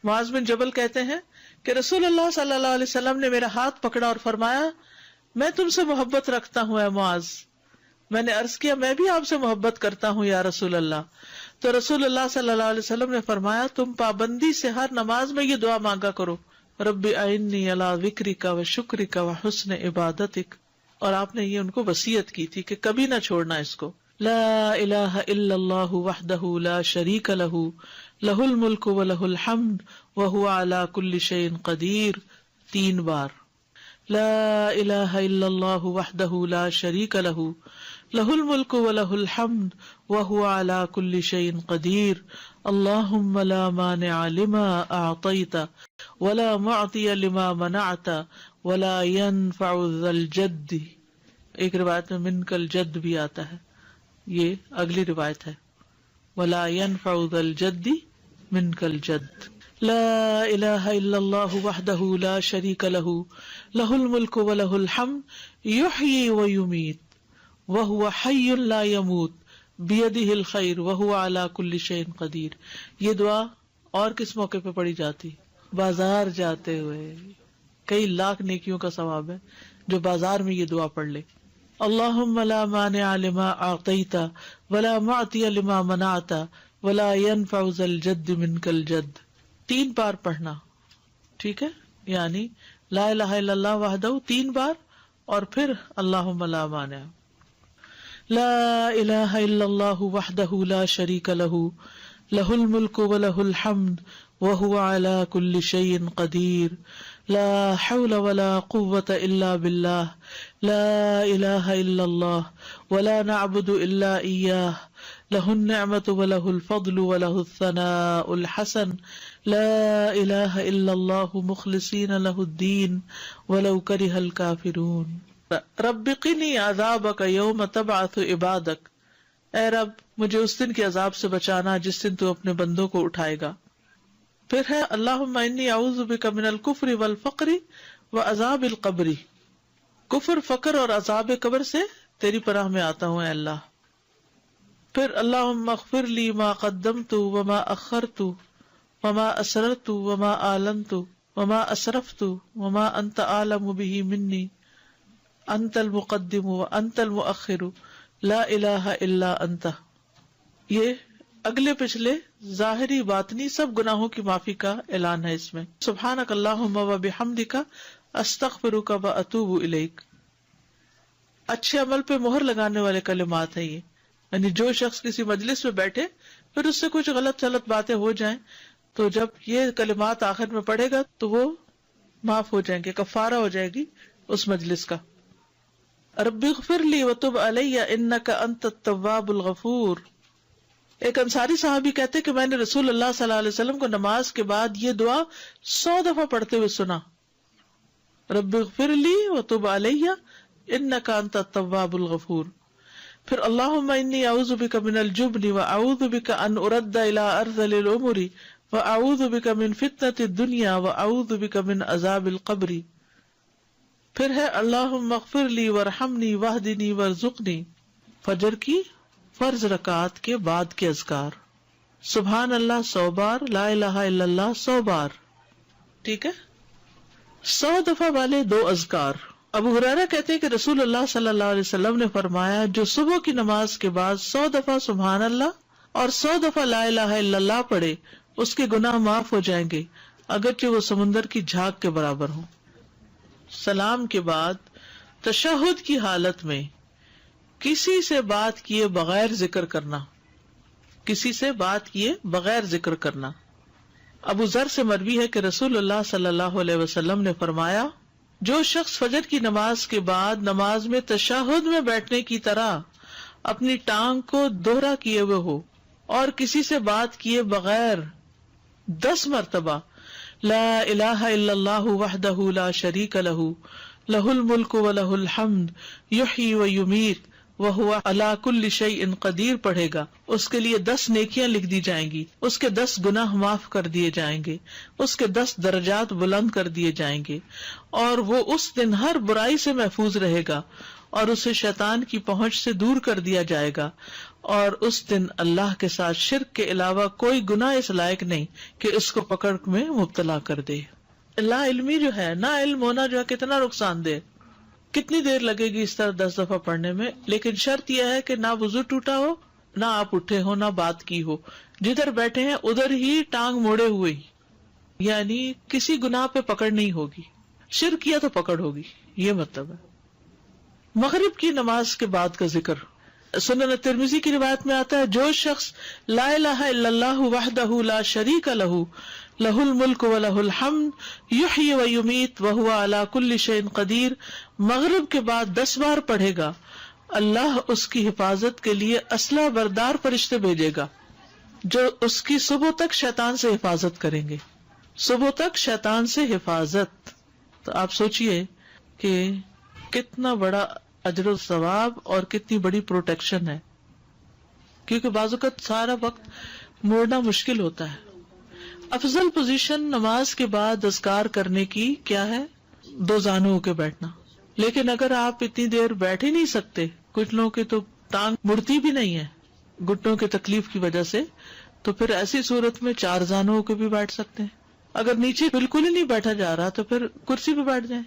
معاذ بن جبل کہتے ہیں کہ رسول اللہ صلی اللہ علیہ وسلم نے میرا ہاتھ پکڑا اور فرمایا میں تم سے محبت رکھتا ہوں اے معاذ. میں نے عرض کیا میں بھی آپ سے محبت کرتا ہوں یا رسول اللہ. تو رسول اللہ صلی اللہ علیہ وسلم نے فرمایا تم پابندی سے ہر نماز میں یہ دعا مانگا کرو رب اعنی علی ذکرک و شکرک و حسن عبادتک. اور آپ نے یہ ان کو وصیت کی تھی کہ کبھی نہ چھوڑنا اس کو. لا الہ الا اللہ وحدہ لا شریک لہ لہ الملک و لہ الحمد وہو علی کل شیء قدیر. 3 بار. لا الہ الا اللہ وحدہ لا شریک لہ لہ الملک و لہ الحمد وہو علی کل شیء قدیر. اللہم لا مانع لما اعطیت ولا معطی لما منعت ولا ينفع ذا الجد. ایک روایت میں منک الجد بھی آتا ہے، یہ اگلی روایت ہے ولا ينفع ذا الجد منک الجد. لا الہ الا اللہ وحدہ لا شریک لہ لہ الملک و لہ الحمد یحیی و یمیت وہو حی لا یموت بیدہ الخیر وہو علی کل شیء قدیر. یہ دعا اور کس موقع پہ پڑھی جاتی؟ بازار جاتے ہوئے. کئی لاکھ نیکیوں کا ثواب ہے جو بازار میں یہ دعا پڑھ لے. اللہم لا مانع لما اعطیت ولا معطی لما منعت ولا ينفع ذا الجد منک الجد. 3 بار پڑھنا، ٹھیک ہے؟ یعنی لا الہ الا اللہ وحدہ 3 بار اور پھر اللہم لا مانع. لا الہ الا اللہ وحدہ لا شریک لہ لہ الملک و لہ الحمد وہو علی کل شیء قدیر. لا حول ولا قوة الا باللہ. لا الہ الا اللہ ولا نعبد الا ایاہ لہ النعمۃ ولہ الفضل ولہ الثناء الحسن. لا الہ الا اللہ مخلصین لہ الدین ولو کرہ الکافرون. رب قنی عذابک یوم تبعث عبادک. اے رب مجھے اس دن کے عذاب سے بچانا جس دن تو اپنے بندوں کو اٹھائے گا. پھر ہے اللہم انی اعوذ بک من الکفر والفقر وعذاب القبر. کفر، فقر اور عذاب قبر سے تیری پناہ میں آتا ہوں اے اللہ. پھر اللہم اغفر لی ما قدمت وما اخرت وما اسررت وما اعلنت وما اسرفت وما انت اعلم به منی انت المقدم وانت المؤخر لا الہ الا انت. یہ اگلے پچھلے ظاہری باطنی سب گناہوں کی معافی کا اعلان ہے اس میں. سبحانک اللہم وبحمدک استغفرک واتوب الیک. اچھے عمل پہ مہر لگانے والے کلمات ہیں یہ. یعنی جو شخص کسی مجلس میں بیٹھے پھر اس سے کچھ غلط باتیں ہو جائیں تو جب یہ کلمات آخر میں پڑھے گا تو وہ معاف ہو جائیں گے، کفارہ ہو جائے گی اس مجلس کا. رب اغفر لی وتب علی انک انت التواب الغفور. ایک انصاری صحابی کہتے کہ میں نے رسول اللہ صلی اللہ علیہ وسلم کو نماز کے بعد یہ دعا 100 دفعہ پڑھتے ہوئے سنا. رب اغفر لی وتب علی انک انت التواب الغفور. پھر اللہم انی اعوذ بک من الجبن واعوذ بک ان ارد الی ارذل الامور واعوذ بک من فتنۃ الدنیا واعوذ بک من عذاب القبر. پھر ہے اللہم اغفر لی وارحمنی واہدنی وارزقنی. فجر کی فرض رکعات کے بعد کے اذکار. سبحان اللہ 100 بار، لا الہ الا اللہ 100 بار، ٹھیک ہے؟ 100 دفعہ والے 2 اذکار. ابو ہریرہ کہتے ہیں کہ رسول اللہ صلی اللہ علیہ وسلم نے فرمایا جو صبح کی نماز کے بعد 100 دفعہ سبحان اللہ اور 100 دفعہ لا الہ الا اللہ پڑھے اس کے گناہ معاف ہو جائیں گے اگرچہ وہ سمندر کی جھاگ کے برابر ہوں. سلام کے بعد تشہد کی حالت میں کسی سے بات کیے بغیر ذکر کرنا، کسی سے بات کیے بغیر ذکر کرنا. ابو ذر سے مروی ہے کہ رسول اللہ صلی اللہ علیہ وسلم نے فرمایا جو شخص فجر کی نماز کے بعد نماز میں تشہد میں بیٹھنے کی طرح اپنی ٹانگ کو دوہرا کیے ہوئے ہو اور کسی سے بات کیے بغیر 10 مرتبہ لا الہ الا اللہ وحدہ لا شریک لہ لہ الملک و لہ الحمد یحیی و یمیت وہو علی کل شیء قدیر پڑھے گا، اس کے لیے 10 نیکیاں لکھ دی جائیں گی، اس کے 10 گناہ معاف کر دیے جائیں گے، اس کے 10 درجات بلند کر دیے جائیں گے، اور وہ اس دن ہر برائی سے محفوظ رہے گا اور اسے شیطان کی پہنچ سے دور کر دیا جائے گا، اور اس دن اللہ کے ساتھ شرک کے علاوہ کوئی گناہ اس لائق نہیں کہ اس کو پکڑ میں مبتلا کر دے. لا علمی جو ہے، نا علم ہونا جو ہے کتنا نقصان دہ. کتنی دیر لگے گی اس طرح 10 دفعہ پڑھنے میں، لیکن شرط یہ ہے کہ نہ وضو ٹوٹا ہو، نہ آپ اٹھے ہو، نہ بات کی ہو، جدھر بیٹھے ہیں ادھر ہی ٹانگ موڑے ہوئے، یعنی کسی گناہ پہ پکڑ نہیں ہوگی. شرک کیا تو پکڑ ہوگی، یہ مطلب ہے. مغرب کی نماز کے بعد کا ذکر. سنن ترمذی کی روایت میں آتا ہے، جو شخص لا الہ الا اللہ وحدہ لا شریک لہ لہ الملک ولہ الحمد یحیی ویمیت وہو علی کل شیء قدیر مغرب کے بعد 10 بار پڑھے گا، اللہ اس کی حفاظت کے لیے اسلحہ بردار فرشتے بھیجے گا جو اس کی صبح تک شیطان سے حفاظت کریں گے. صبح تک شیطان سے حفاظت. تو آپ سوچئے کہ کتنا بڑا اجر و ثواب اور کتنی بڑی پروٹیکشن ہے، کیونکہ بعض اوقات سارا وقت موڑنا مشکل ہوتا ہے. افضل پوزیشن نماز کے بعد اذکار کرنے کی کیا ہے؟ 2 زانوں کے بیٹھنا. لیکن اگر آپ اتنی دیر بیٹھ ہی نہیں سکتے، کچھ لوگوں کی تو ٹانگ مڑتی بھی نہیں ہے گھٹنوں کی تکلیف کی وجہ سے، تو پھر ایسی صورت میں 4 زانوں کے بھی بیٹھ سکتے ہیں. اگر نیچے بالکل ہی نہیں بیٹھا جا رہا تو پھر کرسی پہ بیٹھ جائیں.